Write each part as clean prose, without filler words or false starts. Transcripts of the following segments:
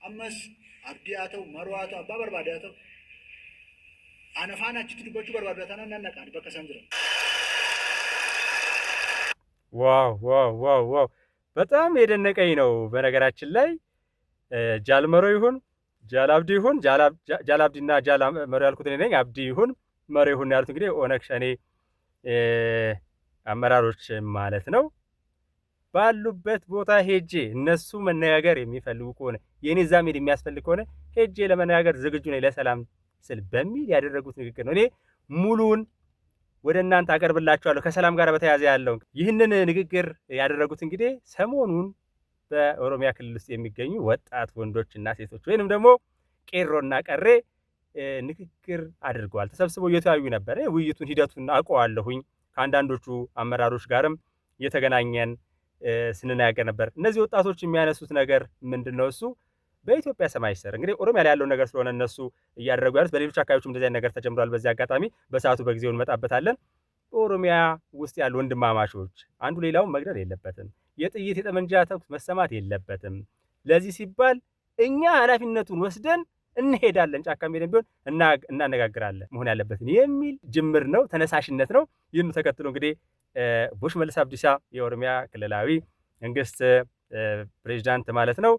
አመስ አብዲያተው መሯቶ አባ በርባዳተው አነፋናች ትድበቹ በርባዳታና እናናቃድ በከሰንድረ ዋው በጣም የደነቀኝ ነው። በነገራችን ላይ ጃልመሮ ይሁን ጃላብዲ ይሁን ጃላብዲና ጃልመሮ ያልኩት እኔ ነኝ። አብዲ ይሁን መሮ ይሁን ያሉት እንግዲህ ኦነግ ሸኔ አመራሮች ማለት ነው። ባሉበት ቦታ ሄጄ እነሱ መነጋገር የሚፈልጉ ከሆነ የኔ ዛሜድ የሚያስፈልግ ከሆነ ሄጄ ለመነጋገር ዝግጁ ነኝ ለሰላም ስል በሚል ያደረጉት ንግግር ነው። እኔ ሙሉውን ወደ እናንተ አቀርብላችኋለሁ። ከሰላም ጋር በተያያዘ ያለው ይህንን ንግግር ያደረጉት እንግዲህ ሰሞኑን በኦሮሚያ ክልል ውስጥ የሚገኙ ወጣት ወንዶችና ሴቶች ወይንም ደግሞ ቄሮና ቀሬ ንግግር አድርገዋል። ተሰብስበው እየተወያዩ ነበር። ውይይቱን ሂደቱን አውቀዋለሁኝ። ከአንዳንዶቹ አመራሮች ጋርም እየተገናኘን ስንናገር ነበር። እነዚህ ወጣቶች የሚያነሱት ነገር ምንድነው? እሱ በኢትዮጵያ ሰማይ ስር እንግዲህ ኦሮሚያ ላይ ያለው ነገር ስለሆነ እነሱ እያደረጉ ያሉት በሌሎች አካባቢዎችም እንደዚህ ነገር ተጀምሯል። በዚህ አጋጣሚ በሰዓቱ በጊዜው እንመጣበታለን። በኦሮሚያ ውስጥ ያሉ ወንድማማቾች አንዱ ሌላውን መግደል የለበትም። የጥይት የጠመንጃ ተኩስ መሰማት የለበትም። ለዚህ ሲባል እኛ ኃላፊነቱን ወስደን እንሄዳለን፣ ጫካ ሄደን ቢሆን እናነጋግራለን መሆን ያለበትን የሚል ጅምር ነው፣ ተነሳሽነት ነው። ይህን ተከትሎ እንግዲህ ሽመልስ አብዲሳ የኦሮሚያ ክልላዊ መንግስት ፕሬዚዳንት ማለት ነው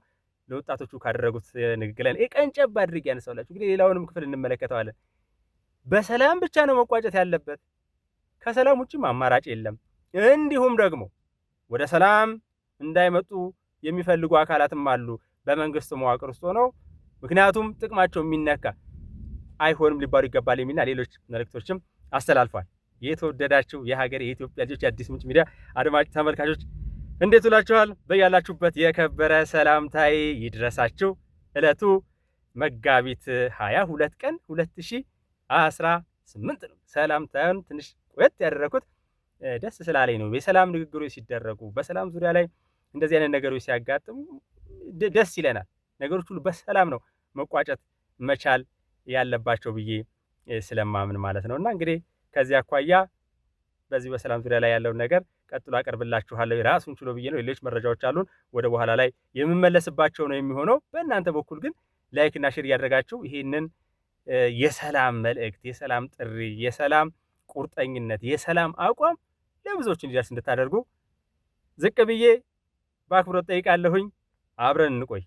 ለወጣቶቹ ካደረጉት ንግግር ላይ ቀንጨብ አድርጌ ያነሳውላችሁ። እንግዲህ ሌላውንም ክፍል እንመለከተዋለን። በሰላም ብቻ ነው መቋጨት ያለበት፣ ከሰላም ውጭም አማራጭ የለም። እንዲሁም ደግሞ ወደ ሰላም እንዳይመጡ የሚፈልጉ አካላትም አሉ በመንግስት መዋቅር ውስጥ ሆነው፣ ምክንያቱም ጥቅማቸው የሚነካ አይሆንም ሊባሉ ይገባል የሚልና ሌሎች መልእክቶችም አስተላልፏል። የተወደዳችሁ የሀገር የኢትዮጵያ ልጆች የአዲስ ምንጭ ሚዲያ አድማጭ ተመልካቾች እንዴት ውላችኋል? በያላችሁበት የከበረ ሰላምታዬ ይድረሳችሁ። ዕለቱ መጋቢት 22 ቀን 2018 ነው። ሰላምታውን ትንሽ ቆየት ያደረኩት ደስ ስላለኝ ነው። የሰላም ንግግሮች ሲደረጉ በሰላም ዙሪያ ላይ እንደዚህ አይነት ነገሮች ሲያጋጥሙ ደስ ይለናል። ነገሮች ሁሉ በሰላም ነው መቋጨት መቻል ያለባቸው ብዬ ስለማምን ማለት ነውና እንግዲህ ከዚህ አኳያ በዚህ በሰላም ዙሪያ ላይ ያለውን ነገር ቀጥሎ አቀርብላችኋለሁ። ራሱን ችሎ ብዬ ነው። ሌሎች መረጃዎች አሉን ወደ በኋላ ላይ የምመለስባቸው ነው የሚሆነው። በእናንተ በኩል ግን ላይክ እና ሼር እያደረጋችሁ ይሄንን የሰላም መልእክት፣ የሰላም ጥሪ፣ የሰላም ቁርጠኝነት፣ የሰላም አቋም ለብዙዎች እንዲደርስ እንድታደርጉ ዝቅ ብዬ በአክብሮት ጠይቃለሁኝ። አብረን እንቆይ።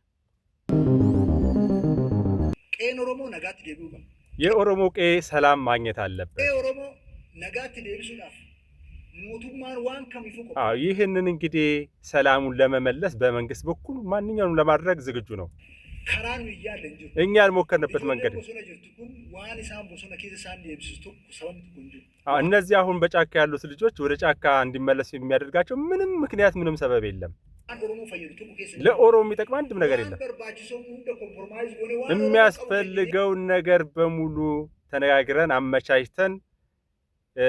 ቄን ኦሮሞ ነጋት ዴቢው የኦሮሞ ቄ ሰላም ማግኘት አለበት። ኦሮሞ ነጋት ዴቢሱዳፍ ሞቱማን ዋን ከሚፉ ይህንን እንግዲህ ሰላሙን ለመመለስ በመንግስት በኩል ማንኛውንም ለማድረግ ዝግጁ ነው። ከራኑ ይያለ እንጂ እኛ ያልሞከርንበት መንገድ እነዚህ አሁን በጫካ ያሉት ልጆች ወደ ጫካ እንዲመለሱ የሚያደርጋቸው ምንም ምክንያት ምንም ሰበብ የለም። ለኦሮሞ የሚጠቅም አንድም ነገር የለም። የሚያስፈልገውን ነገር በሙሉ ተነጋግረን አመቻችተን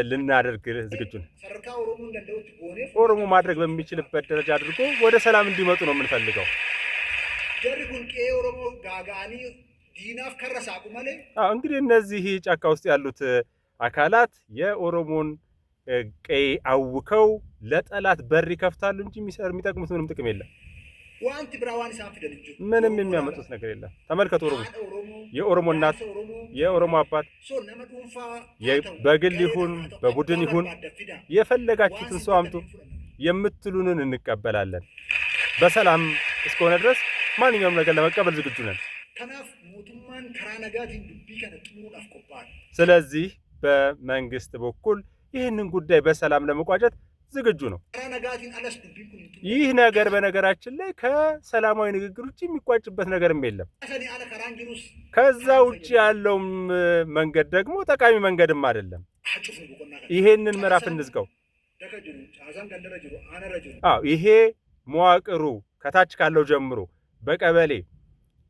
ልናደርግ ዝግጁ ነን። ኦሮሞ ማድረግ በሚችልበት ደረጃ አድርጎ ወደ ሰላም እንዲመጡ ነው የምንፈልገው። እንግዲህ እነዚህ ጫካ ውስጥ ያሉት አካላት የኦሮሞን ቀይ አውከው ለጠላት በር ይከፍታሉ እንጂ የሚጠቅሙት ምንም ጥቅም የለም። ምንም የሚያመጡት ነገር የለም። ተመልከቱ። የኦሮሞ እናት፣ የኦሮሞ አባት በግል ይሁን በቡድን ይሁን የፈለጋችሁትን ሰው አምጡ፣ የምትሉንን እንቀበላለን። በሰላም እስከሆነ ድረስ ማንኛውም ነገር ለመቀበል ዝግጁ ነን። ስለዚህ በመንግስት በኩል ይህንን ጉዳይ በሰላም ለመቋጨት ዝግጁ ነው። ይህ ነገር በነገራችን ላይ ከሰላማዊ ንግግር ውጭ የሚቋጭበት ነገርም የለም። ከዛ ውጭ ያለው መንገድ ደግሞ ጠቃሚ መንገድም አይደለም። ይሄንን ምዕራፍ እንዝጋው። ይሄ መዋቅሩ ከታች ካለው ጀምሮ በቀበሌ፣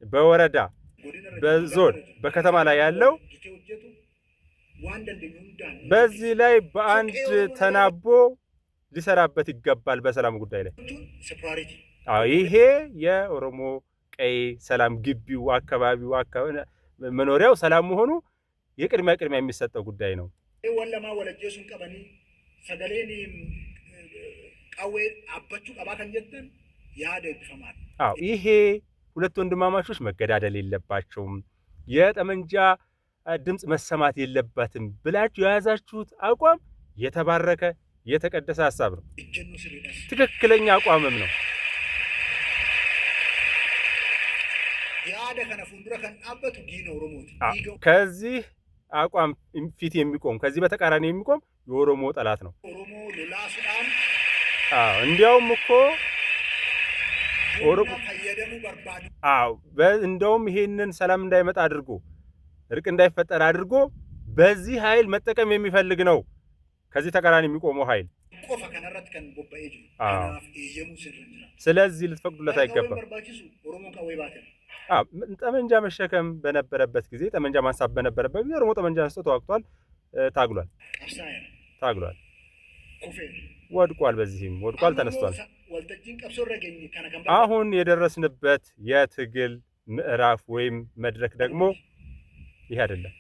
በወረዳ፣ በዞን፣ በከተማ ላይ ያለው በዚህ ላይ በአንድ ተናቦ ሊሰራበት ይገባል። በሰላም ጉዳይ ላይ ይሄ የኦሮሞ ቀይ ሰላም ግቢው አካባቢው መኖሪያው ሰላም መሆኑ የቅድሚያ የሚሰጠው ጉዳይ ነው። ወለማ ወለጀሱን ቀበኒ ሰገሌኒ ቃዌ አበቹ ቀባ ከንጀተን ያደ ይፈማል። ይሄ ሁለት ወንድማማቾች መገዳደል የለባቸውም፣ የጠመንጃ ድምፅ መሰማት የለባትም ብላችሁ የያዛችሁት አቋም የተባረከ የተቀደሰ ሐሳብ ነው። ትክክለኛ አቋምም ነው። ከዚህ አቋም ፊት የሚቆም ከዚህ በተቃራኒ የሚቆም የኦሮሞ ጠላት ነው። እንዲያውም እኮ እንደውም ይሄንን ሰላም እንዳይመጣ አድርጎ እርቅ እንዳይፈጠር አድርጎ በዚህ ኃይል መጠቀም የሚፈልግ ነው። ከዚህ ተቃራኒ የሚቆመው ኃይል ስለዚህ ልትፈቅዱለት አይገባም። ጠመንጃ መሸከም በነበረበት ጊዜ ጠመንጃ ማንሳት በነበረበት ጊዜ ኦሮሞ ጠመንጃ አንስቶ ተዋግቷል፣ ታግሏል፣ ወድቋል። በዚህም ወድቋል፣ ተነስቷል። አሁን የደረስንበት የትግል ምዕራፍ ወይም መድረክ ደግሞ ይሄ አይደለም።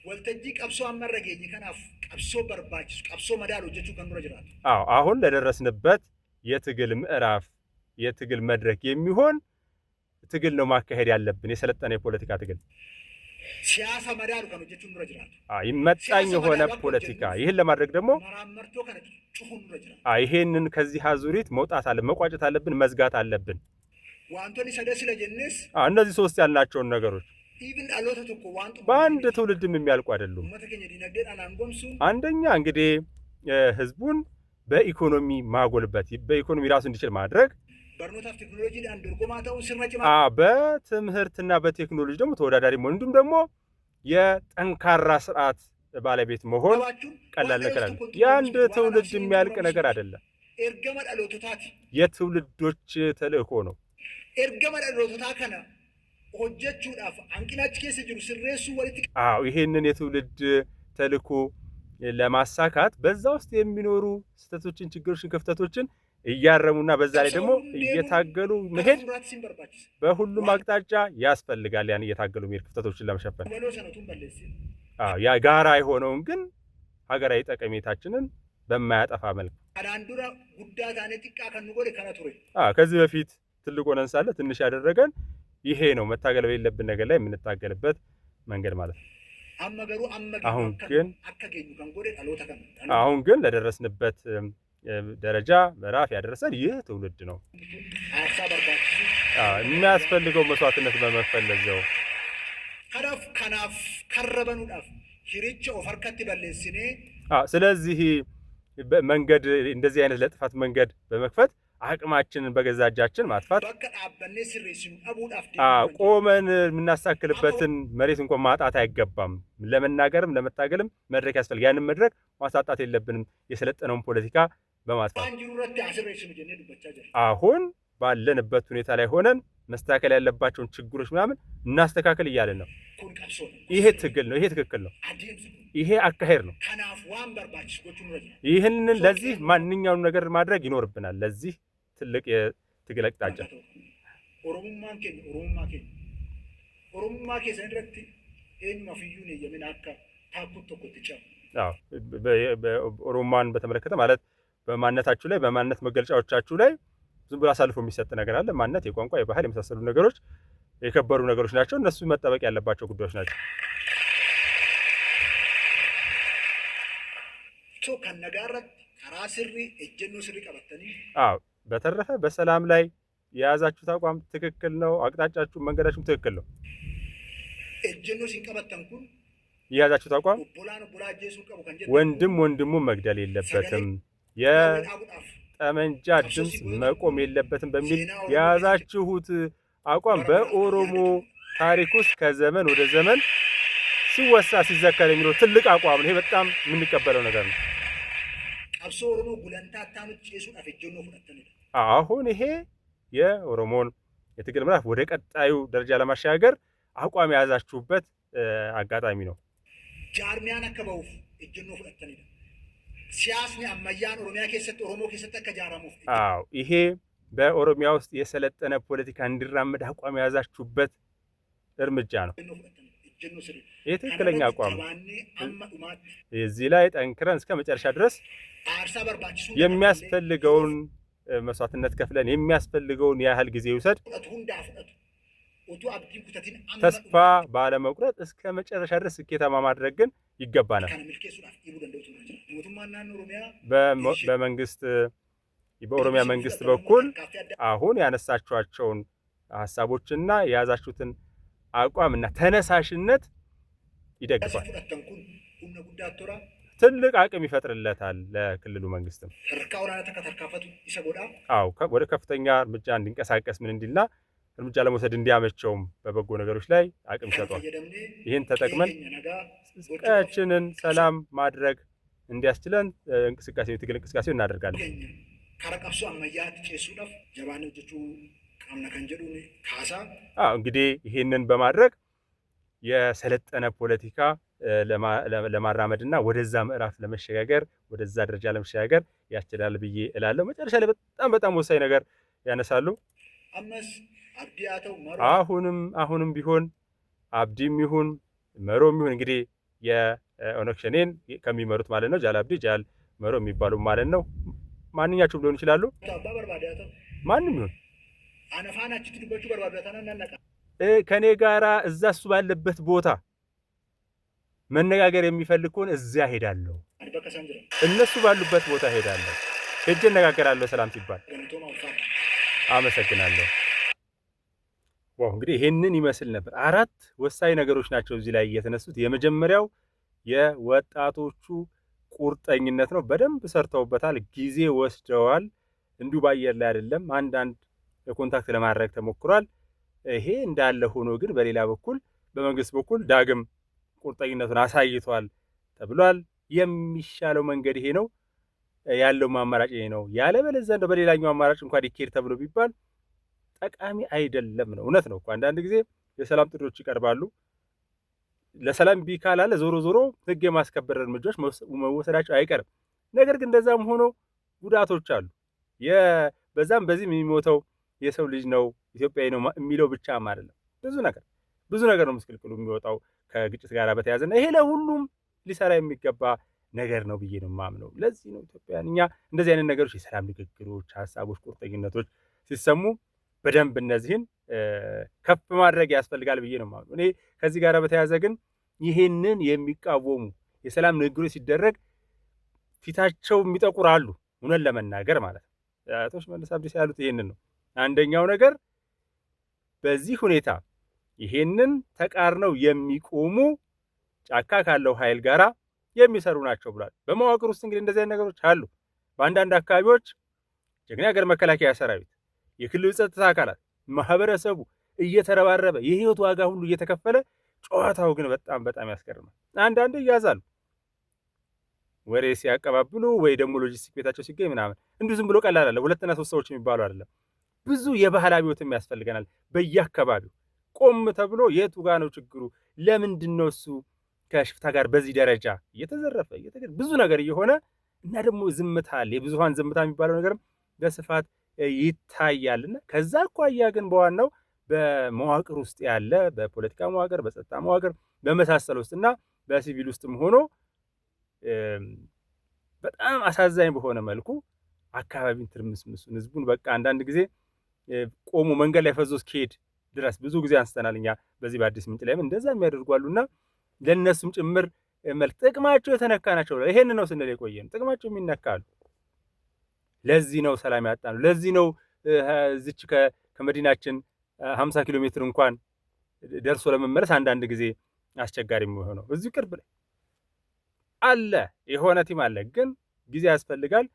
አሁን ለደረስንበት የትግል ምዕራፍ የትግል መድረክ የሚሆን ትግል ነው ማካሄድ ያለብን። የሰለጠነ የፖለቲካ ትግል ይመጣኝ የሆነ ፖለቲካ። ይህን ለማድረግ ደግሞ ይሄንን ከዚህ አዙሪት መውጣት አለ መቋጨት አለብን፣ መዝጋት አለብን። እነዚህ ሶስት ያልናቸውን ነገሮች በአንድ ትውልድም የሚያልቁ አይደሉም። አንደኛ እንግዲህ ህዝቡን በኢኮኖሚ ማጎልበት፣ በኢኮኖሚ ራሱ እንዲችል ማድረግ፣ በትምህርትና በቴክኖሎጂ ደግሞ ተወዳዳሪ መሆን፣ እንዲሁም ደግሞ የጠንካራ ስርዓት ባለቤት መሆን ቀላል ነገር አይደለም። የአንድ ትውልድ የሚያልቅ ነገር አይደለም። የትውልዶች ተልእኮ ነው። ይሄንን የትውልድ ተልእኮ ለማሳካት በዛ ውስጥ የሚኖሩ ስህተቶችን፣ ችግሮችን፣ ክፍተቶችን እያረሙና በዛ ላይ ደግሞ እየታገሉ መሄድ በሁሉም አቅጣጫ ያስፈልጋል። ያን እየታገሉ መሄድ ክፍተቶችን ለመሸፈን ያ ጋራ የሆነውን ግን ሀገራዊ ጠቀሜታችንን በማያጠፋ መልክ ከዚህ በፊት ትልቅ ሆነን ሳለ ትንሽ ያደረገን ይሄ ነው። መታገል በሌለብን ነገር ላይ የምንታገልበት መንገድ ማለት ነው። አሁን ግን ለደረስንበት ደረጃ ምዕራፍ ያደረሰን ይህ ትውልድ ነው። የሚያስፈልገው መስዋዕትነት በመክፈል ለዚያው ስለዚህ መንገድ እንደዚህ አይነት ለጥፋት መንገድ በመክፈት አቅማችንን በገዛ እጃችን ማጥፋት ቆመን የምናሳክልበትን መሬት እንኳን ማጣት አይገባም። ለመናገርም ለመታገልም መድረክ ያስፈልጋል። ያንን መድረክ ማሳጣት የለብንም። የሰለጠነውን ፖለቲካ በማጥፋት አሁን ባለንበት ሁኔታ ላይ ሆነን መስተካከል ያለባቸውን ችግሮች ምናምን እናስተካከል እያለን ነው። ይሄ ትግል ነው። ይሄ ትክክል ነው። ይሄ አካሄድ ነው። ይህንን ለዚህ ማንኛውም ነገር ማድረግ ይኖርብናል። ለዚህ ትልቅ የትግል አቅጣጫ ኦሮሞማን በተመለከተ ማለት በማንነታችሁ ላይ በማንነት መገለጫዎቻችሁ ላይ ዝም ብሎ አሳልፎ የሚሰጥ ነገር አለ። ማንነት፣ የቋንቋ፣ የባህል የመሳሰሉ ነገሮች የከበሩ ነገሮች ናቸው። እነሱ መጠበቅ ያለባቸው ጉዳዮች ናቸው። በተረፈ በሰላም ላይ የያዛችሁት አቋም ትክክል ነው። አቅጣጫችሁ መንገዳችሁም ትክክል ነው። የያዛችሁት አቋም ወንድም ወንድሙን መግደል የለበትም፣ የጠመንጃ ድምፅ መቆም የለበትም በሚል የያዛችሁት አቋም በኦሮሞ ታሪክ ውስጥ ከዘመን ወደ ዘመን ሲወሳ ሲዘከር የሚለው ትልቅ አቋም ነው። ይሄ በጣም የምንቀበለው ነገር ነው። አሁን ይሄ የኦሮሞን የትግል ምዕራፍ ወደ ቀጣዩ ደረጃ ለማሻገር አቋም የያዛችሁበት አጋጣሚ ነው። ይሄ በኦሮሚያ ውስጥ የሰለጠነ ፖለቲካ እንዲራመድ አቋም የያዛችሁበት እርምጃ ነው። ይህ ትክክለኛ አቋም ነው። እዚህ ላይ ጠንክረን እስከ መጨረሻ ድረስ የሚያስፈልገውን መስዋዕትነት ከፍለን የሚያስፈልገውን ያህል ጊዜ ይውሰድ ተስፋ ባለመቁረጥ እስከ መጨረሻ ድረስ ስኬታማ ማድረግ ግን ይገባናል። በመንግስት በኦሮሚያ መንግስት በኩል አሁን ያነሳችኋቸውን ሀሳቦችና የያዛችሁትን አቋምና ተነሳሽነት ይደግፋል፣ ትልቅ አቅም ይፈጥርለታል ለክልሉ መንግስትም። አዎ ወደ ከፍተኛ እርምጃ እንዲንቀሳቀስ ምን እንዲልና እርምጃ ለመውሰድ እንዲያመቸውም በበጎ ነገሮች ላይ አቅም ይሰጧል። ይህን ተጠቅመን ቀያችንን ሰላም ማድረግ እንዲያስችለን የትግል እንቅስቃሴ እናደርጋለን። እንግዲህ ይህንን በማድረግ የሰለጠነ ፖለቲካ ለማራመድና ወደዛ ምዕራፍ ለመሸጋገር ወደዛ ደረጃ ለመሸጋገር ያስችላል ብዬ እላለሁ። መጨረሻ ላይ በጣም ወሳኝ ነገር ያነሳሉ። አሁንም ቢሆን አብዲም ይሁን መሮም ይሁን እንግዲህ የኦነግ ሸኔን ከሚመሩት ማለት ነው ጃል አብዲ ጃል መሮ የሚባሉ ማለት ነው። ማንኛቸውም ሊሆኑ ይችላሉ። ማንም ይሁን ከኔ ጋራ እዛ እሱ ባለበት ቦታ መነጋገር የሚፈልግ ከሆነ እዚያ ሄዳለሁ፣ እነሱ ባሉበት ቦታ ሄዳለሁ፣ ሄጄ እነጋገራለሁ ሰላም ሲባል። አመሰግናለሁ። ዋው እንግዲህ ይሄንን ይመስል ነበር። 4 ወሳኝ ነገሮች ናቸው እዚህ ላይ የተነሱት። የመጀመሪያው የወጣቶቹ ቁርጠኝነት ነው። በደንብ ሰርተውበታል፣ ጊዜ ወስደዋል። እንዲሁ ባየር ላይ አይደለም። አንዳንድ ኮንታክት ለማድረግ ተሞክሯል። ይሄ እንዳለ ሆኖ ግን በሌላ በኩል በመንግስት በኩል ዳግም ቁርጠኝነቱን አሳይቷል ተብሏል። የሚሻለው መንገድ ይሄ ነው፣ ያለው አማራጭ ይሄ ነው። ያለበለዚያ እንደው በሌላኛው አማራጭ እንኳን ይኬድ ተብሎ ቢባል ጠቃሚ አይደለም ነው። እውነት ነው እኮ አንዳንድ ጊዜ የሰላም ጥሪዎች ይቀርባሉ። ለሰላም ቢካላለ ዞሮ ህግ የማስከበር እርምጃዎች መወሰዳቸው አይቀርም። ነገር ግን እንደዛም ሆኖ ጉዳቶች አሉ። በዛም በዚህም የሚሞተው የሰው ልጅ ነው ኢትዮጵያዊ ነው የሚለው ብቻም አይደለም። ብዙ ነገር ነው ምስቅልቅሉ የሚወጣው ከግጭት ጋር በተያያዘና ይሄ ለሁሉም ሊሰራ የሚገባ ነገር ነው ብዬ ነው የማምነው። ለዚህ ነው ኢትዮጵያን እኛ እንደዚህ አይነት ነገሮች የሰላም ንግግሮች፣ ሀሳቦች፣ ቁርጠኝነቶች ሲሰሙ በደንብ እነዚህን ከፍ ማድረግ ያስፈልጋል ብዬ ነው የማምነው። እኔ ከዚህ ጋር በተያያዘ ግን ይሄንን የሚቃወሙ የሰላም ንግግሮች ሲደረግ ፊታቸው የሚጠቁር አሉ፣ እውነት ለመናገር ማለት ነው። አቶ ሽመልስ አብዲሳ ያሉት ይሄንን ነው። አንደኛው ነገር በዚህ ሁኔታ ይሄንን ተቃርነው የሚቆሙ ጫካ ካለው ኃይል ጋራ የሚሰሩ ናቸው ብሏል። በመዋቅር ውስጥ እንግዲህ እንደዚህ አይነት ነገሮች አሉ። በአንዳንድ አካባቢዎች ጀግና ሀገር መከላከያ ሰራዊት፣ የክልሉ ጸጥታ አካላት፣ ማህበረሰቡ እየተረባረበ የህይወት ዋጋ ሁሉ እየተከፈለ ጨዋታው ግን በጣም ያስገርማል። አንዳንድ ይያዛሉ ወሬ ሲያቀባብሉ ወይ ደግሞ ሎጂስቲክ ቤታቸው ሲገኝ ምናምን እንዲሁ ዝም ብሎ ቀላል አለ 2 እና 3 ሰዎች የሚባሉ አይደለም። ብዙ የባህል አብዮትም ያስፈልገናል። በየአካባቢው ቆም ተብሎ የቱ ጋር ነው ችግሩ? ለምንድን ነው እሱ ከሽፍታ ጋር በዚህ ደረጃ እየተዘረፈ ብዙ ነገር እየሆነ እና ደግሞ ዝምታ አለ። የብዙሃን ዝምታ የሚባለው ነገርም በስፋት ይታያልና ከዛ አኳያ ግን በዋናው በመዋቅር ውስጥ ያለ በፖለቲካ መዋቅር፣ በጸጥታ መዋቅር በመሳሰል ውስጥና በሲቪል ውስጥም ሆኖ በጣም አሳዛኝ በሆነ መልኩ አካባቢን ትርምስምሱን ህዝቡን በቃ አንዳንድ ጊዜ ቆሞ መንገድ ላይ ፈዞ እስኪሄድ ድረስ ብዙ ጊዜ አንስተናል እኛ በዚህ በአዲስ ምንጭ ላይም እንደዛ የሚያደርጓሉና ለእነሱም ጭምር መልክ ጥቅማቸው የተነካ ናቸው። ይሄን ነው ስንል የቆየን ጥቅማቸው የሚነካሉ። ለዚህ ነው ሰላም ያጣነው። ለዚህ ነው እዚች ከመዲናችን 50 ኪሎ ሜትር እንኳን ደርሶ ለመመለስ አንዳንድ ጊዜ አስቸጋሪ የሚሆነው። እዚሁ ቅርብ ላይ አለ የሆነ ቲም አለ፣ ግን ጊዜ ያስፈልጋል፣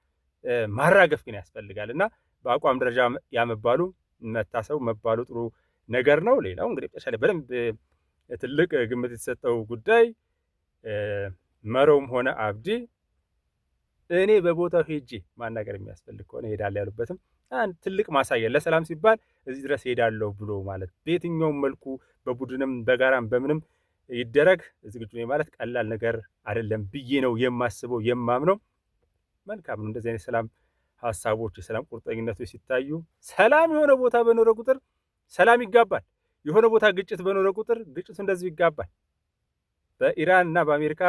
ማራገፍ ግን ያስፈልጋል እና በአቋም ደረጃ ያመባሉ መታሰቡ መባሉ ጥሩ ነገር ነው። ሌላው እንግዲህ መጨረሻ ላይ በደንብ ትልቅ ግምት የተሰጠው ጉዳይ መሮም ሆነ አብዲ እኔ በቦታው ሄጄ ማናገር የሚያስፈልግ ከሆነ ሄዳለሁ ያሉበትም አንድ ትልቅ ማሳያ ለሰላም ሲባል እዚህ ድረስ ሄዳለሁ ብሎ ማለት በየትኛውም መልኩ በቡድንም በጋራም በምንም ይደረግ ዝግጁ ነኝ ማለት ቀላል ነገር አይደለም ብዬ ነው የማስበው የማምነው። መልካም ነው እንደዚህ አይነት ሰላም ሀሳቦች የሰላም ቁርጠኝነቶች ሲታዩ ሰላም የሆነ ቦታ በኖረ ቁጥር ሰላም ይጋባል። የሆነ ቦታ ግጭት በኖረ ቁጥር ግጭቱ እንደዚሁ ይጋባል። በኢራን እና በአሜሪካ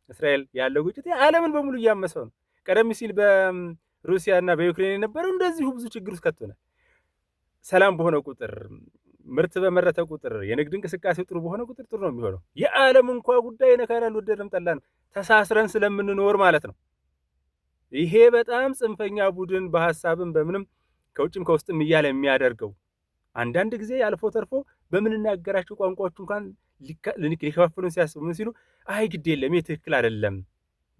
እስራኤል ያለው ግጭት ዓለምን በሙሉ እያመሰው ነው። ቀደም ሲል በሩሲያ እና በዩክሬን የነበረው እንደዚሁ ብዙ ችግር ውስጥ ከቶናል። ሰላም በሆነ ቁጥር ምርት በመረተ ቁጥር የንግድ እንቅስቃሴው ጥሩ በሆነ ቁጥር ጥሩ ነው የሚሆነው። የዓለም እንኳ ጉዳይ ነካራል ወደደም ጠላን ተሳስረን ስለምንኖር ማለት ነው። ይሄ በጣም ጽንፈኛ ቡድን በሐሳብም በምንም ከውጭም ከውስጥም እያለ የሚያደርገው አንዳንድ ጊዜ አልፎ ተርፎ በምንናገራቸው ቋንቋዎች እንኳን ሊከፋፍሉን ሲያስቡ ምን ሲሉ አይ ግድ የለም ይህ ትክክል አይደለም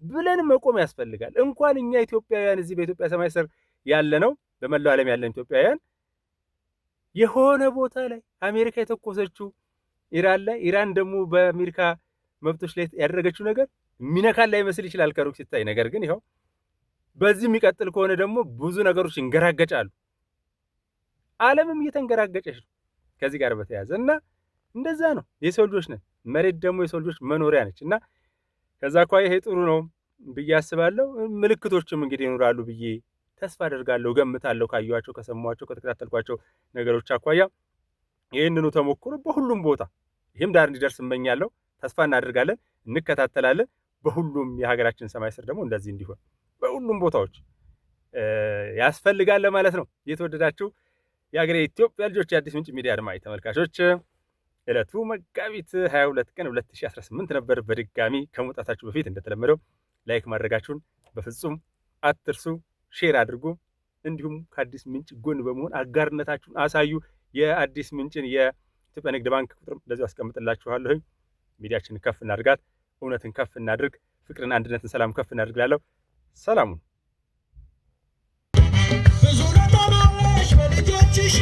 ብለን መቆም ያስፈልጋል። እንኳን እኛ ኢትዮጵያውያን እዚህ በኢትዮጵያ ሰማይ ስር ያለ ነው በመላው ዓለም ያለን ኢትዮጵያውያን የሆነ ቦታ ላይ አሜሪካ የተኮሰችው ኢራን ላይ ኢራን ደግሞ በአሜሪካ መብቶች ላይ ያደረገችው ነገር የሚነካል ላይመስል ይችላል ከሩቅ ሲታይ። ነገር ግን ይኸው በዚህ የሚቀጥል ከሆነ ደግሞ ብዙ ነገሮች ይንገራገጫሉ። ዓለምም እየተንገራገጨች ነው ከዚህ ጋር በተያያዘ እና እንደዛ ነው። የሰው ልጆች ነን። መሬት ደግሞ የሰው ልጆች መኖሪያ ነች እና ከዛ አኳያ ይሄ ጥሩ ነው ብዬ አስባለሁ። ምልክቶችም እንግዲህ ይኖራሉ ብዬ ተስፋ አደርጋለሁ፣ ገምታለሁ። ካየኋቸው፣ ከሰማኋቸው፣ ከተከታተልኳቸው ነገሮች አኳያ ይህንኑ ተሞክሮ በሁሉም ቦታ ይህም ዳር እንዲደርስ እመኛለሁ። ተስፋ እናደርጋለን፣ እንከታተላለን። በሁሉም የሀገራችን ሰማይ ስር ደግሞ እንደዚህ እንዲሆን በሁሉም ቦታዎች ያስፈልጋል ማለት ነው። የተወደዳችሁ የሀገሬ ኢትዮጵያ ልጆች የአዲስ ምንጭ ሚዲያ አድማጭ ተመልካቾች ዕለቱ መጋቢት 22 ቀን 2018 ነበር። በድጋሚ ከመውጣታችሁ በፊት እንደተለመደው ላይክ ማድረጋችሁን በፍጹም አትርሱ። ሼር አድርጉ። እንዲሁም ከአዲስ ምንጭ ጎን በመሆን አጋርነታችሁን አሳዩ። የአዲስ ምንጭን የኢትዮጵያ ንግድ ባንክ ቁጥር እንደዚሁ አስቀምጥላችኋለሁ። ሚዲያችንን ከፍ እናድርጋት፣ እውነትን ከፍ እናድርግ፣ ፍቅርን፣ አንድነትን፣ ሰላም ከፍ እናድርግላለሁ። ሰላሙን ብዙ ነገሮች በልጆችሽ